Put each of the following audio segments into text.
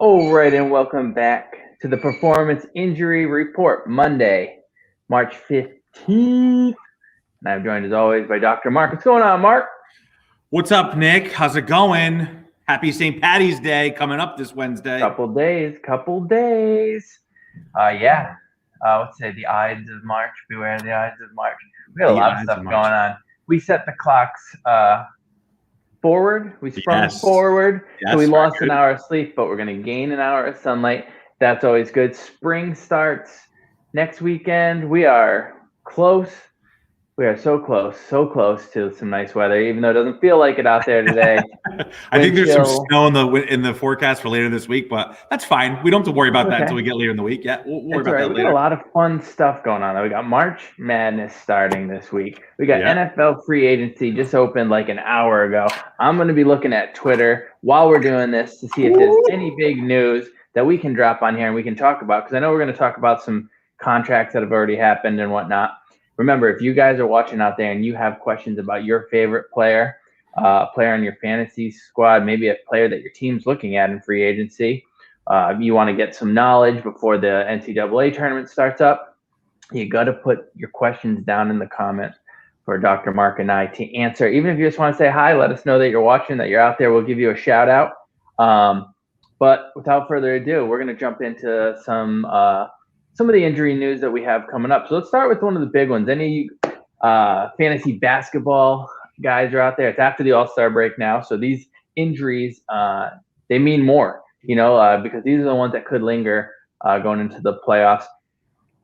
All right, and welcome back to the Performance Injury Report, Monday, March 15th. And I'm joined as always by Dr. Mark. What's going on, Mark? What's up, Nick? How's it going? Happy St. Patty's Day coming up this Wednesday. Couple days. Let's say the Ides of March. Beware the Ides of March. We got a lot of stuff going on. We set the clocks forward. We sprung forward. So we lost an hour of sleep, but we're going to gain an hour of sunlight. That's always good. Spring starts next weekend. We are close. We are so close to some nice weather, even though it doesn't feel like it out there today. I think there's some snow in the forecast for later this week, but that's fine. We don't have to worry about that until we get later in the week. Yeah, we'll worry about that later. We got a lot of fun stuff going on. We got March Madness starting this week. We got NFL free agency just opened like an hour ago. I'm going to be looking at Twitter while we're doing this to see if there's any big news that we can drop on here and we can talk about, because I know we're going to talk about some contracts that have already happened and whatnot. Remember, if you guys are watching out there and you have questions about your favorite player on your fantasy squad, maybe a player that your team's looking at in free agency, you want to get some knowledge before the NCAA tournament starts up, you got to put your questions down in the comments for Dr. Mark and I to answer. Even if you just want to say hi, let us know that you're watching, that you're out there. We'll give you a shout out. But without further ado, we're going to jump into some of the injury news that we have coming up. So let's start with one of the big ones. Any fantasy basketball guys are out there? It's after the All-Star break now. So these injuries, they mean more, because these are the ones that could linger going into the playoffs.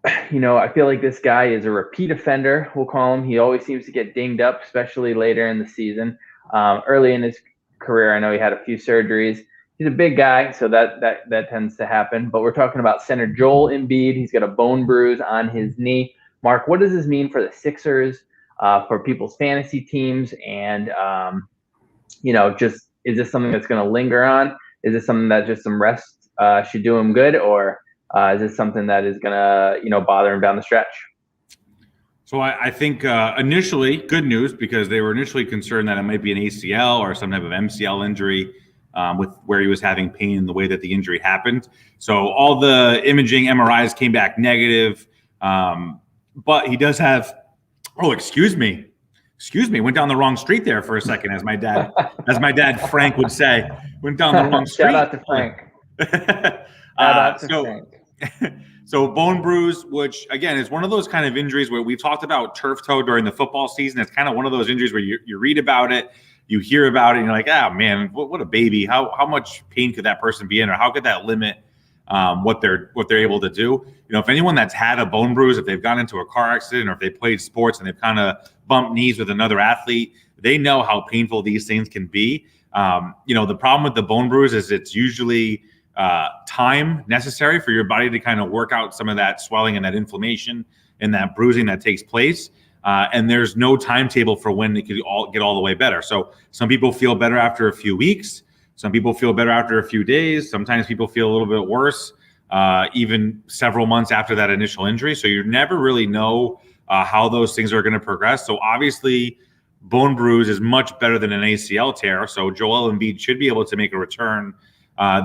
I feel like this guy is a repeat offender, we'll call him. He always seems to get dinged up, especially later in the season. Early in his career, I know he had a few surgeries. He's a big guy, so that tends to happen. But we're talking about center Joel Embiid. He's got a bone bruise on his knee. Mark, what does this mean for the Sixers, for people's fantasy teams? And, is this something that's going to linger on? Is this something that just some rest should do him good? Or is this something that is going to, bother him down the stretch? So I think initially, good news, because they were initially concerned that it might be an ACL or some type of MCL injury. With where he was having pain in the way that the injury happened. So all the imaging MRIs came back negative. But he does have, excuse me, went down the wrong street there for a second, as my dad Frank would say, went down the wrong street. Shout out to Frank. So bone bruise, which again is one of those kind of injuries where we've talked about turf toe during the football season. It's kind of one of those injuries where you read about it, you hear about it, and you're like, man, what a baby. How much pain could that person be in, or how could that limit what they're able to do? If anyone that's had a bone bruise, if they've gone into a car accident, or if they played sports and they've kind of bumped knees with another athlete, they know how painful these things can be. The problem with the bone bruise is it's usually time necessary for your body to kind of work out some of that swelling and that inflammation and that bruising that takes place. And there's no timetable for when it could get all the way better. So some people feel better after a few weeks. Some people feel better after a few days. Sometimes people feel a little bit worse, even several months after that initial injury. So you never really know how those things are going to progress. So obviously, bone bruise is much better than an ACL tear. So Joel Embiid should be able to make a return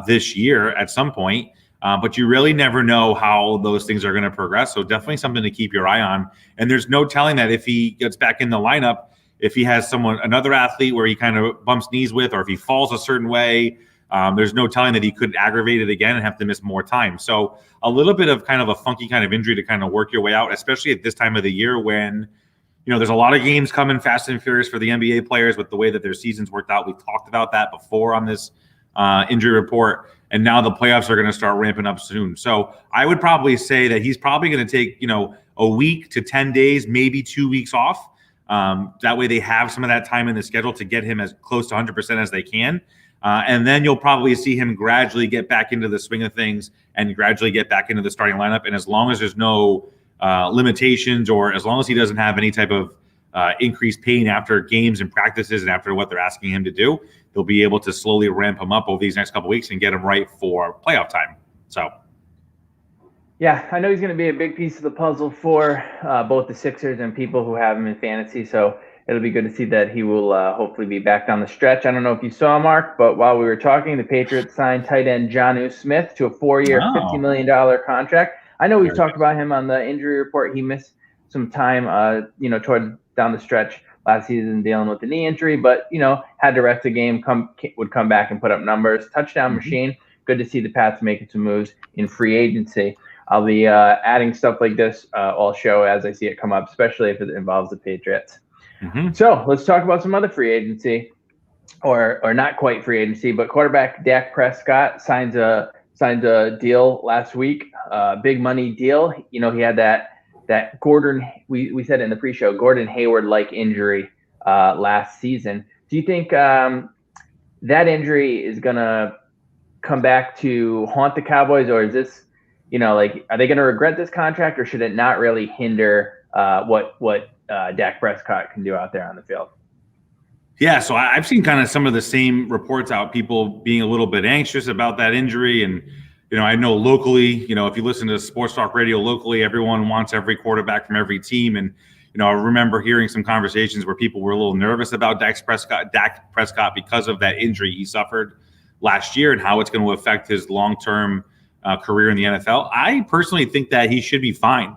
this year at some point. But you really never know how those things are going to progress. So definitely something to keep your eye on. And there's no telling that if he gets back in the lineup, if he has another athlete where he kind of bumps knees with, or if he falls a certain way, there's no telling that he could aggravate it again and have to miss more time. So a little bit of kind of a funky kind of injury to kind of work your way out, especially at this time of the year when, there's a lot of games coming fast and furious for the NBA players with the way that their seasons worked out. We've talked about that before on this injury report. And now the playoffs are going to start ramping up soon. So I would probably say that he's probably going to take, a week to 10 days, maybe 2 weeks off. That way they have some of that time in the schedule to get him as close to 100% as they can. And then you'll probably see him gradually get back into the swing of things and gradually get back into the starting lineup. And as long as there's no limitations, or as long as he doesn't have any type of increased pain after games and practices and after what they're asking him to do, they'll be able to slowly ramp him up over these next couple of weeks and get him right for playoff time. So, yeah, I know he's going to be a big piece of the puzzle for both the Sixers and people who have him in fantasy. So it'll be good to see that he will hopefully be back down the stretch. I don't know if you saw, Mark, but while we were talking, the Patriots signed tight end Jonnu Smith to a 4-year, $50 million contract. I know we've talked about him on the injury report. He missed some time, toward down the stretch last season dealing with the knee injury, but, had to rest the game, would come back and put up numbers. Touchdown machine. Good to see the Pats making some moves in free agency. I'll be adding stuff like this all show as I see it come up, especially if it involves the Patriots. So let's talk about some other free agency, or not quite free agency, but quarterback Dak Prescott signed a deal last week, big money deal. He had that Gordon, we said in the pre-show, Gordon Hayward-like injury last season. Do you think that injury is going to come back to haunt the Cowboys, or is this, are they going to regret this contract, or should it not really hinder what Dak Prescott can do out there on the field? Yeah, so I've seen kind of some of the same reports out, people being a little bit anxious about that injury. And, I know locally, if you listen to sports talk radio locally, everyone wants every quarterback from every team. And, I remember hearing some conversations where people were a little nervous about Dak Prescott because of that injury he suffered last year and how it's going to affect his long-term career in the NFL. I personally think that he should be fine.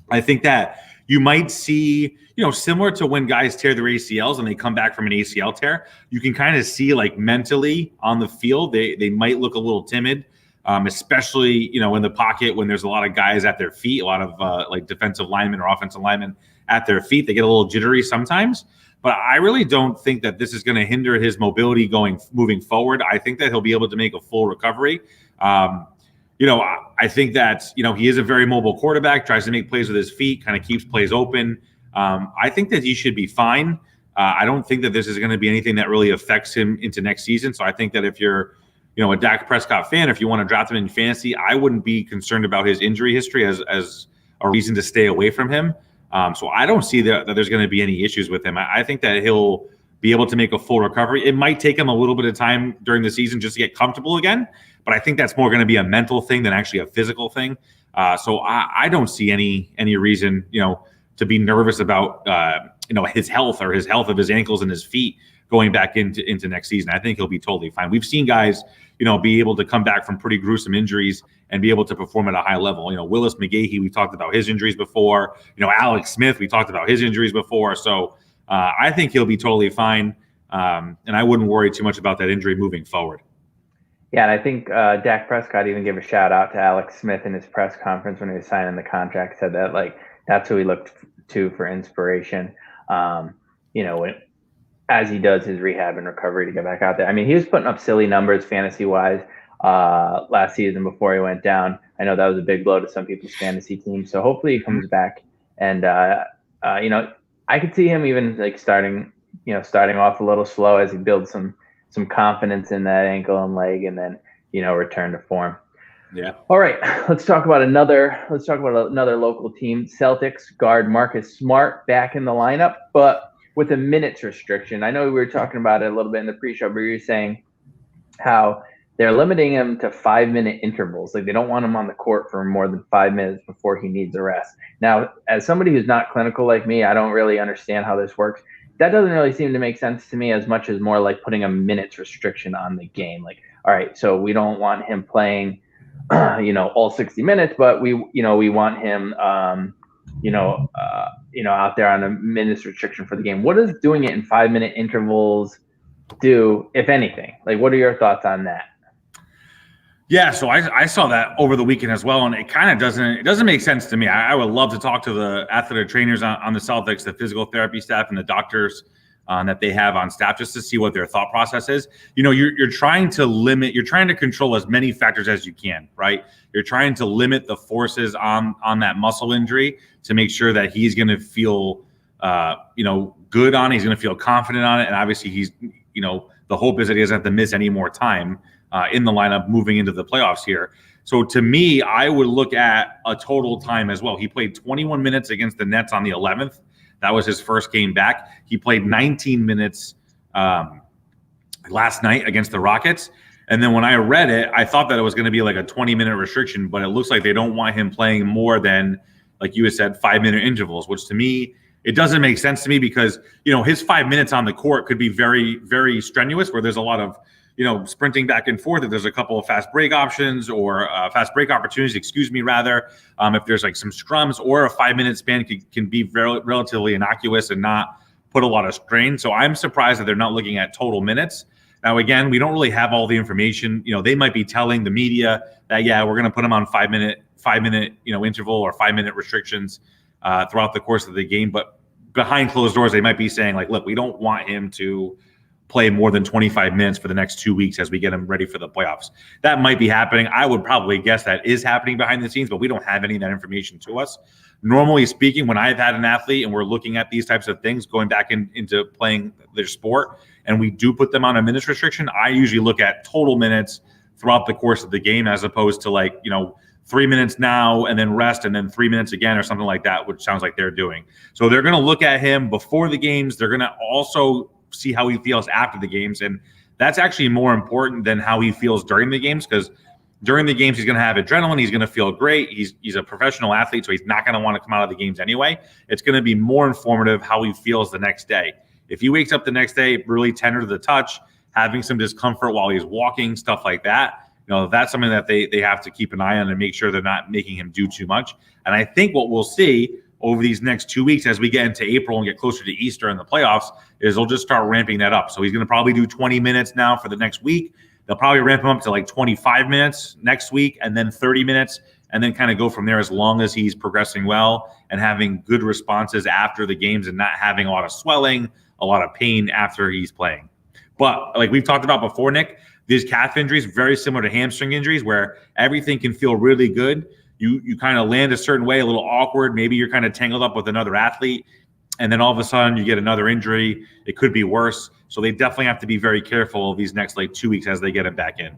I think that you might see, similar to when guys tear their ACLs and they come back from an ACL tear, you can kind of see like mentally on the field, they might look a little timid, especially, in the pocket when there's a lot of guys at their feet, a lot of like defensive linemen or offensive linemen at their feet. They get a little jittery sometimes. But I really don't think that this is going to hinder his mobility moving forward. I think that he'll be able to make a full recovery. I think that, he is a very mobile quarterback, tries to make plays with his feet, kind of keeps plays open. I think that he should be fine. I don't think that this is going to be anything that really affects him into next season. So I think that if you're, a Dak Prescott fan, if you want to draft him in fantasy, I wouldn't be concerned about his injury history as a reason to stay away from him. So I don't see that there's going to be any issues with him. I think that he'll be able to make a full recovery. It might take him a little bit of time during the season just to get comfortable again, but I think that's more going to be a mental thing than actually a physical thing. So I don't see any reason, to be nervous about, his health or his health of his ankles and his feet going back into next season. I think he'll be totally fine. We've seen guys, be able to come back from pretty gruesome injuries and be able to perform at a high level. Willis McGahee, we talked about his injuries before. Alex Smith, we talked about his injuries before. So I think he'll be totally fine. And I wouldn't worry too much about that injury moving forward. Yeah, and I think Dak Prescott even gave a shout out to Alex Smith in his press conference when he was signing the contract, said that that's who he looked to for inspiration. As he does his rehab and recovery to get back out there. I mean, he was putting up silly numbers fantasy-wise last season before he went down. I know that was a big blow to some people's fantasy teams. So hopefully he comes back. And, I could see him even starting off a little slow as he builds some confidence in that ankle and leg, and then, return to form. Yeah. All right. Let's talk about another local team. Celtics guard Marcus Smart back in the lineup, but with a minutes restriction. I know we were talking about it a little bit in the pre-show, but you were saying how they're limiting him to 5-minute intervals. Like, they don't want him on the court for more than 5 minutes before he needs a rest. Now, as somebody who's not clinical like me, I don't really understand how this works. That doesn't really seem to make sense to me, as much as more like putting a minutes restriction on the game. Like, all right, so we don't want him playing, all 60 minutes, but we want him, out there on a minutes restriction for the game. What does doing it in 5-minute intervals do, if anything? Like, what are your thoughts on that? Yeah, so I saw that over the weekend as well, and it kind of doesn't make sense to me. I would love to talk to the athletic trainers on the Celtics, the physical therapy staff, and the doctors that they have on staff, just to see what their thought process is. You're trying to control as many factors as you can, right? You're trying to limit the forces on that muscle injury to make sure that he's going to feel, good on it. He's going to feel confident on it. And obviously he's, the hope is that he doesn't have to miss any more time in the lineup moving into the playoffs here. So to me, I would look at a total time as well. He played 21 minutes against the Nets on the 11th. That was his first game back. He played 19 minutes last night against the Rockets. And then when I read it, I thought that it was going to be like a 20-minute restriction, but it looks like they don't want him playing more than, like you had said, 5-minute intervals, which to me it doesn't make sense to me because, his 5 minutes on the court could be very, very strenuous where there's a lot of, sprinting back and forth. If there's a couple of fast break options or fast break opportunities, if there's like some scrums, or a 5 minute span can be relatively innocuous and not put a lot of strain. So I'm surprised that they're not looking at total minutes. Now, again, we don't really have all the information. They might be telling the media that, we're going to put them on 5 minute, interval or 5 minute restrictions throughout the course of the game. But behind closed doors, they might be saying like, look, we don't want him to play more than 25 minutes for the next 2 weeks as we get him ready for the playoffs. That might be happening. I would probably guess that is happening behind the scenes, but we don't have any of that information to us. Normally speaking, when I've had an athlete and we're looking at these types of things, going back into playing their sport, and we do put them on a minutes restriction, I usually look at total minutes throughout the course of the game, as opposed to 3 minutes now and then rest and then 3 minutes again or something like that, which sounds like they're doing. So they're going to look at him before the games. They're going to also see how he feels after the games. And that's actually more important than how he feels during the games, because during the games, he's going to have adrenaline. He's going to feel great. He's a professional athlete, so he's not going to want to come out of the games anyway. It's going to be more informative how he feels the next day. If he wakes up the next day really tender to the touch, having some discomfort while he's walking, stuff like that, that's something that they have to keep an eye on and make sure they're not making him do too much. And I think what we'll see over these next 2 weeks as we get into April and get closer to Easter and the playoffs is they'll just start ramping that up. So he's going to probably do 20 minutes now for the next week. They'll probably ramp him up to 25 minutes next week and then 30 minutes and then kind of go from there as long as he's progressing well and having good responses after the games and not having a lot of swelling, a lot of pain after he's playing. But like we've talked about before, Nick, these calf injuries, very similar to hamstring injuries where everything can feel really good. You kind of land a certain way, a little awkward. Maybe you're kind of tangled up with another athlete, and then all of a sudden you get another injury. It could be worse. So they definitely have to be very careful these next 2 weeks as they get him back in.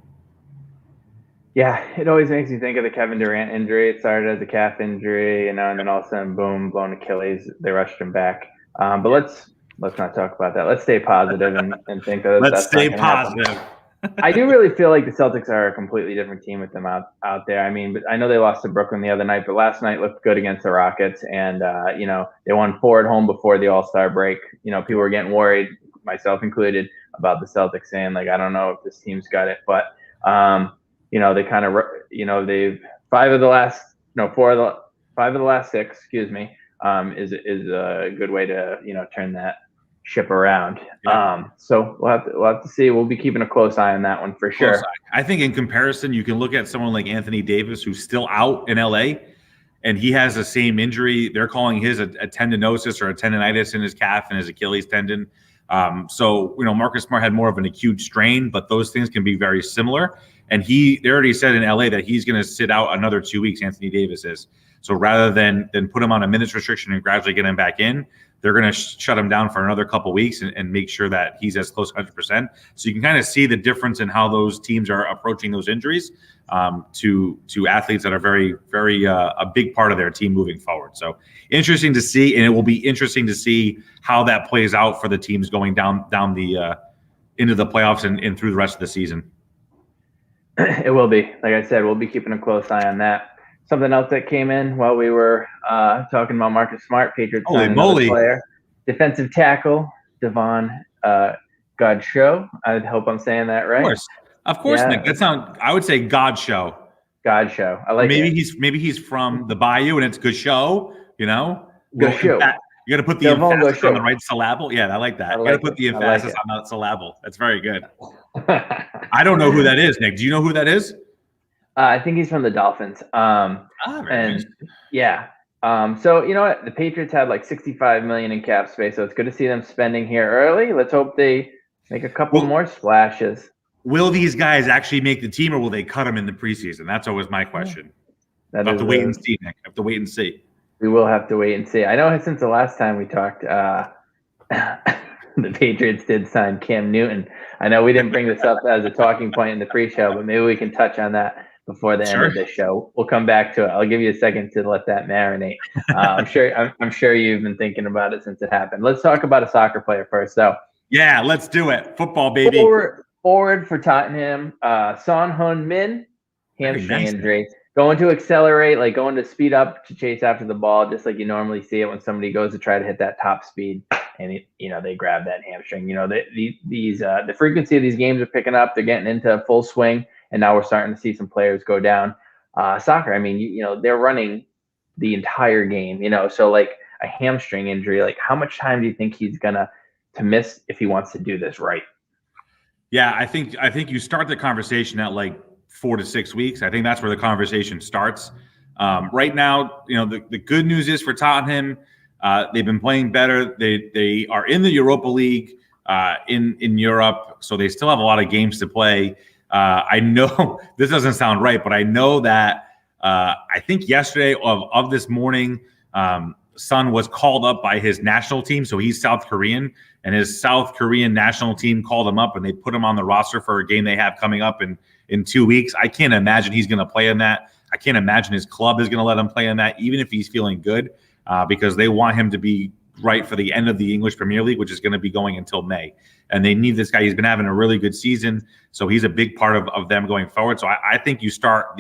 Yeah, it always makes me think of the Kevin Durant injury. It started as a calf injury, and then all of a sudden, boom, blown Achilles. They rushed him back. But let's not talk about that. Let's stay positive and think that let's stay positive. I do really feel like the Celtics are a completely different team with them out there. I mean, but I know they lost to Brooklyn the other night, but last night looked good against the Rockets, and they won 4 at home before the All-Star break. People were getting worried, myself included, about the Celtics, saying I don't know if this team's got it, but they kind of they've 5 of the last 6, is a good way to turn that ship around. Yeah. So we'll have to see. We'll be keeping a close eye on that one for sure. I think in comparison, you can look at someone like Anthony Davis, who's still out in LA, and he has the same injury. They're calling his a tendinosis or a tendonitis in his calf and his Achilles tendon. So Marcus Smart had more of an acute strain, but those things can be very similar. And they already said in LA that he's going to sit out another 2 weeks. Anthony Davis is. So rather than put him on a minutes restriction and gradually get him back in, they're going to shut him down for another couple weeks and make sure that he's as close to 100%. So you can kind of see the difference in how those teams are approaching those injuries to athletes that are very, very a big part of their team moving forward. So interesting to see, and it will be interesting to see how that plays out for the teams going down the into the playoffs and through the rest of the season. It will be. Like I said, we'll be keeping a close eye on that. Something else that came in while we were talking about Marcus Smart, Patriots signed another player, defensive tackle, Devon Godchaux. I hope I'm saying that right. Of course, yeah. Nick. I would say Godchaux. Godchaux. I like it. Maybe he's from the Bayou and it's good show. Godchaux. You got to put the emphasis on the right syllable. Yeah, I like that. You got to put the emphasis on that syllable. That's very good. I don't know who that is, Nick. Do you know who that is? I think he's from the Dolphins. Nice. Yeah. So you know what? The Patriots had $65 million in cap space, so it's good to see them spending here early. Let's hope they make a couple more splashes. Will these guys actually make the team, or will they cut them in the preseason? That's always my question. We'll have to wait and see, Nick. Have to wait and see. We will have to wait and see. I know since the last time we talked, the Patriots did sign Cam Newton. I know we didn't bring this up as a talking point in the pre-show, but maybe we can touch on that before the end of this show. We'll come back to it. I'll give you a second to let that marinate. I'm sure you've been thinking about it since it happened. Let's talk about a soccer player first. So yeah, let's do it. Football, baby. Forward for Tottenham, Son Heung-min, hamstring injury. going to accelerate, like going to speed up to chase after the ball, just like you normally see it when somebody goes to try to hit that top speed, and they grab that hamstring. The frequency of these games are picking up. They're getting into full swing, and now we're starting to see some players go down. Soccer, I mean, they're running the entire game. So like a hamstring injury, like how much time do you think he's gonna to miss if he wants to do this right? Yeah, I think you start the conversation at like 4 to 6 weeks. I think that's where the conversation starts. Right now, the good news is for Tottenham, they've been playing better. They are in the Europa League in Europe, so they still have a lot of games to play. I know this doesn't sound right, but I know that I think yesterday of this morning, Son was called up by his national team, so he's South Korean, and his South Korean national team called him up and they put him on the roster for a game they have coming up in 2 weeks. I can't imagine he's going to play in that. I can't imagine his club is going to let him play in that, even if he's feeling good, because they want him to be right for the end of the English Premier League, which is going to be going until May. And they need this guy. He's been having a really good season, so he's a big part of them going forward. So I think you start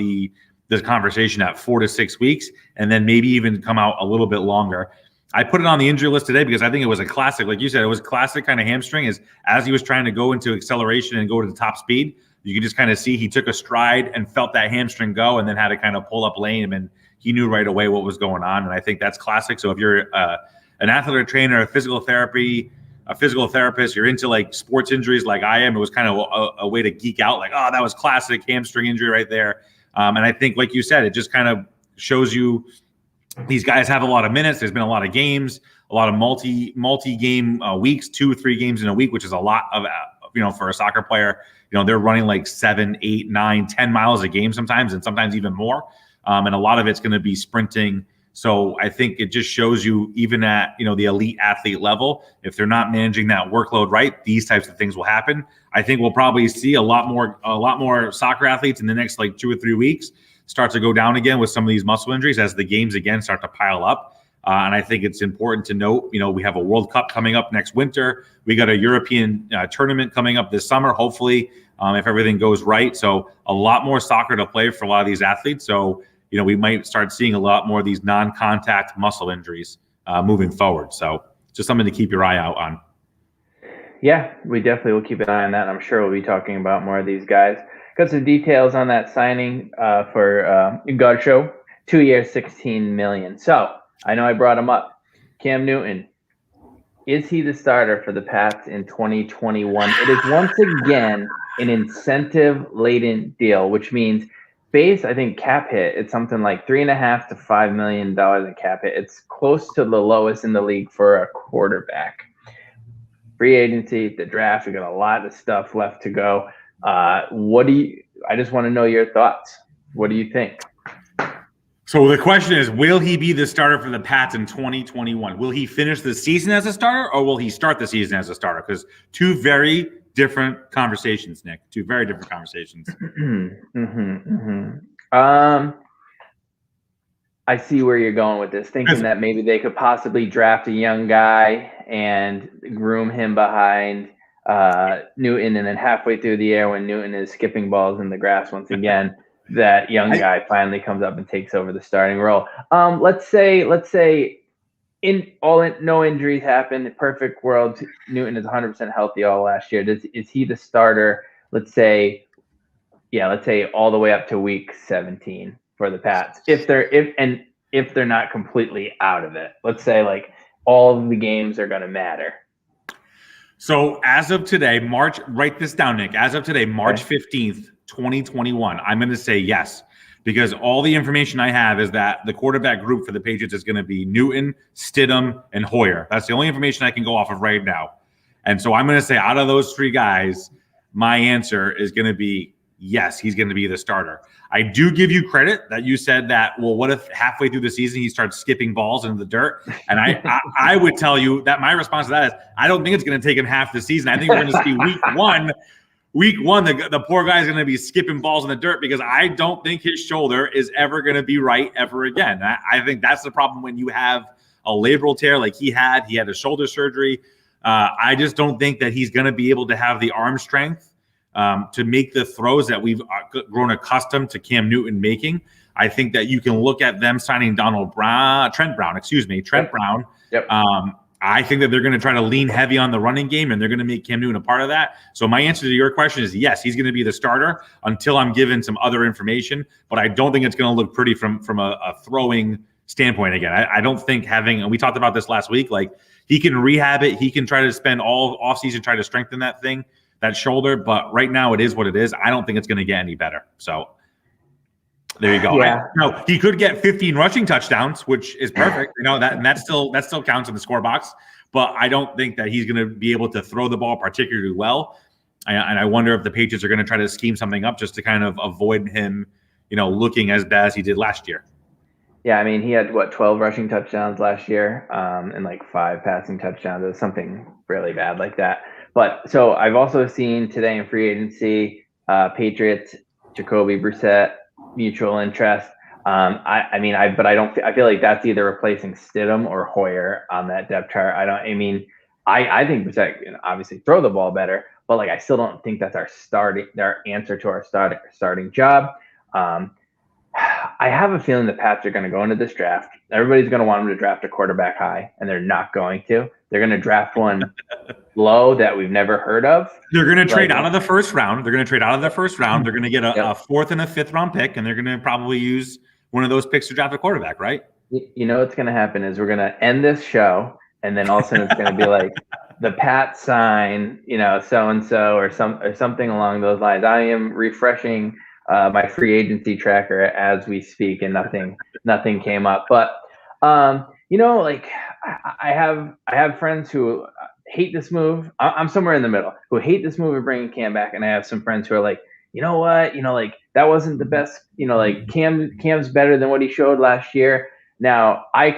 this conversation at 4 to 6 weeks, and then maybe even come out a little bit longer. I put it on the injury list today because I think it was a classic. Like you said, it was a classic kind of hamstring. As he was trying to go into acceleration and go to the top speed, you could just kind of see he took a stride and felt that hamstring go, and then had to kind of pull up lane, and he knew right away what was going on. And I think that's classic. So if you're an athlete or trainer, a physical therapist, you're into like sports injuries like I am, it was kind of a way to geek out, like, oh, that was classic hamstring injury right there. And I think, like you said, it just kind of shows you these guys have a lot of minutes. There's been a lot of games, a lot of multi-game weeks, 2 or 3 games in a week, which is a lot of, for a soccer player. They're running like 7, 8, 9, 10 miles a game sometimes, and sometimes even more. And a lot of it's going to be sprinting. So I think it just shows you, even at the elite athlete level, if they're not managing that workload right, these types of things will happen. I think we'll probably see a lot more soccer athletes in the next like 2 or 3 weeks start to go down again with some of these muscle injuries as the games again start to pile up. And I think it's important to note, we have a World Cup coming up next winter. We got a European tournament coming up this summer, hopefully, if everything goes right. So a lot more soccer to play for a lot of these athletes. So, we might start seeing a lot more of these non-contact muscle injuries moving forward. So just something to keep your eye out on. Yeah, we definitely will keep an eye on that. I'm sure we'll be talking about more of these guys. Got some details on that signing for Garcho, 2 years, $16 million. So I know I brought him up. Cam Newton, is he the starter for the Pats in 2021? It is once again an incentive-laden deal, which means I think cap hit, it's something like $3.5 to $5 million in cap hit. It's close to the lowest in the league for a quarterback. Free agency, the draft, we got a lot of stuff left to go. I just want to know your thoughts. What do you think? So the question is, will he be the starter for the Pats in 2021? Will he finish the season as a starter, or will he start the season as a starter? Because 2 very different conversations, Nick. 2 very different conversations. I see where you're going with this, thinking that maybe they could possibly draft a young guy and groom him behind Newton, and then halfway through the year when Newton is skipping balls in the grass once again, that young guy finally comes up and takes over the starting role. Let's say no injuries happen, perfect world, Newton is 100% healthy all last year. Is he the starter? Let's say all the way up to week 17 for the Pats, if they're not completely out of it. Let's say like all of the games are going to matter. So as of today, write this down, Nick. As of today, March 15th, 2021, I'm going to say yes, because all the information I have is that the quarterback group for the Patriots is going to be Newton, Stidham, and Hoyer. That's the only information I can go off of right now. And so I'm going to say, out of those 3 guys, my answer is going to be yes, he's going to be the starter. I do give you credit that you said that, well, what if halfway through the season he starts skipping balls into the dirt? And I would tell you that my response to that is, I don't think it's going to take him half the season. I think we're going to see week one, the poor guy's going to be skipping balls in the dirt, because I don't think his shoulder is ever going to be right ever again. I think that's the problem when you have a labral tear like he had a shoulder surgery. I just don't think that he's going to be able to have the arm strength to make the throws that we've grown accustomed to Cam Newton making. I think that you can look at them signing Trent Brown. Yep. I think that they're going to try to lean heavy on the running game, and they're going to make Cam Newton a part of that. So my answer to your question is yes, he's going to be the starter until I'm given some other information. But I don't think it's going to look pretty from a throwing standpoint again. I don't think and we talked about this last week, like he can rehab it. He can try to spend all offseason try to strengthen that shoulder. But right now it is what it is. I don't think it's going to get any better. So there you go. Yeah. No, he could get 15 rushing touchdowns, which is perfect. That still counts in the score box. But I don't think that he's going to be able to throw the ball particularly well. And I wonder if the Patriots are going to try to scheme something up just to kind of avoid him, looking as bad as he did last year. Yeah, I mean, he had 12 rushing touchdowns last year, and like 5 passing touchdowns. It was something really bad like that. But so I've also seen today in free agency, Patriots, Jacoby Brissett, mutual interest. I feel like that's either replacing Stidham or Hoyer on that depth chart. I think Brissett can obviously throw the ball better, but like I still don't think that's our answer to our starting job. I have a feeling the Pats are going to go into this draft. Everybody's going to want them to draft a quarterback high, and they're not going to. They're going to draft one low that we've never heard of. They're going to trade out of the first round. They're going to get a fourth and a fifth round pick, and they're going to probably use one of those picks to draft a quarterback, right? You know what's going to happen is we're going to end this show, and then all of a sudden it's going to be like the Pats sign, so-and-so or something along those lines. I am refreshing my free agency tracker as we speak, and nothing came up. But I have friends who hate this move. I'm somewhere in the middle, who hate this move of bringing Cam back, and I have some friends who are like, you know what, that wasn't the best. Cam's better than what he showed last year. Now I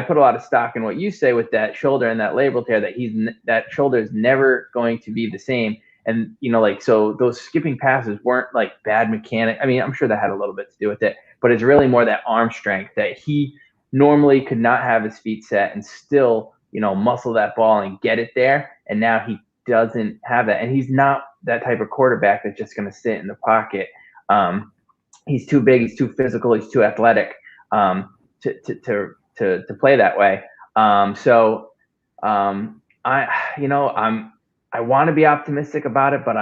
put a lot of stock in what you say with that shoulder and that labral tear, that shoulder is never going to be the same. And, so those skipping passes weren't like bad mechanic. I mean, I'm sure that had a little bit to do with it, but it's really more that arm strength that he normally could not have his feet set and still, muscle that ball and get it there. And now he doesn't have that. And he's not that type of quarterback that's just going to sit in the pocket. He's too big. He's too physical. He's too athletic to play that way. I want to be optimistic about it, but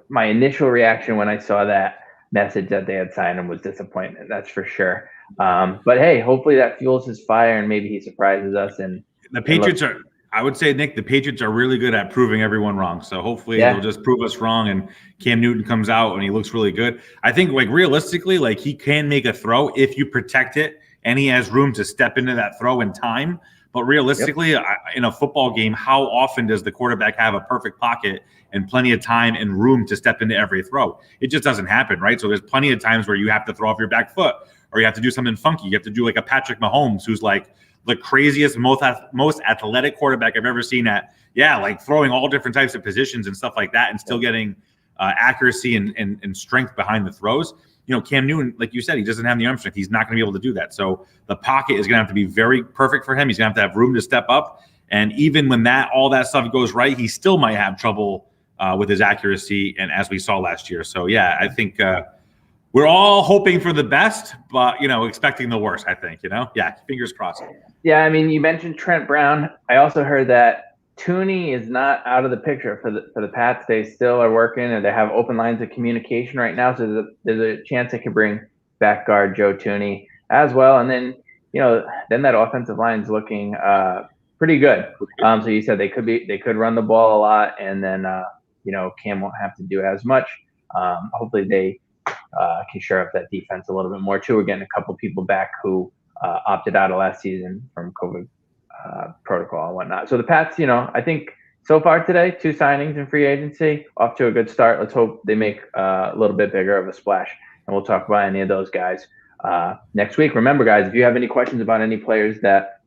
my initial reaction when I saw that message that they had signed him was disappointment. That's for sure. But hey, hopefully that fuels his fire and maybe he surprises us. And the Patriots I would say, Nick, the Patriots are really good at proving everyone wrong. So hopefully they'll just prove us wrong and Cam Newton comes out and he looks really good. I think realistically, he can make a throw if you protect it and he has room to step into that throw in time. But realistically, in a football game, how often does the quarterback have a perfect pocket and plenty of time and room to step into every throw? It just doesn't happen, right? So there's plenty of times where you have to throw off your back foot or you have to do something funky. You have to do like a Patrick Mahomes, who's like the craziest, most athletic quarterback I've ever seen throwing all different types of positions and stuff like that and still getting accuracy and strength behind the throws. Cam Newton, like you said, he doesn't have the arm strength. He's not going to be able to do that. So the pocket is going to have to be very perfect for him. He's going to have room to step up. And even when all that stuff goes right, he still might have trouble with his accuracy. And as we saw last year. So, I think we're all hoping for the best, but, expecting the worst, I think, fingers crossed. Yeah, I mean, you mentioned Trent Brown. I also heard that Tooney is not out of the picture for the Pats. They still are working, and they have open lines of communication right now. So there's a chance they could bring back guard Joe Tooney as well. And then then that offensive line is looking pretty good. So you said they could run the ball a lot, and then Cam won't have to do as much. Hopefully they can shore up that defense a little bit more too. We're getting a couple people back who opted out of last season from COVID protocol and whatnot. So the Pats, I think so far today, 2 signings in free agency, off to a good start. Let's hope they make a little bit bigger of a splash, and we'll talk about any of those guys next week. Remember, guys, if you have any questions about any players that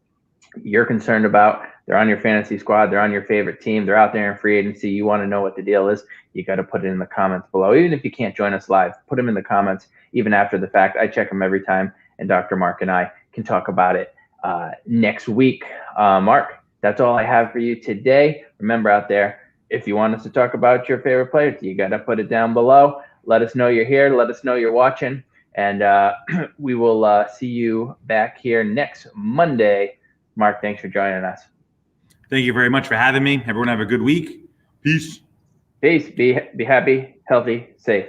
you're concerned about, they're on your fantasy squad, they're on your favorite team, they're out there in free agency, you want to know what the deal is, you got to put it in the comments below. Even if you can't join us live, put them in the comments even after the fact. I check them every time, and Dr. Mark and I can talk about it next week. Mark, that's all I have for you today. Remember out there, if you want us to talk about your favorite players, you got to put it down below. let us know you're here. Let us know you're watching. And we will see you back here next Monday. Mark, thanks for joining us. Thank you very much for having me. Everyone have a good week. Peace. Peace. Be happy, healthy, safe.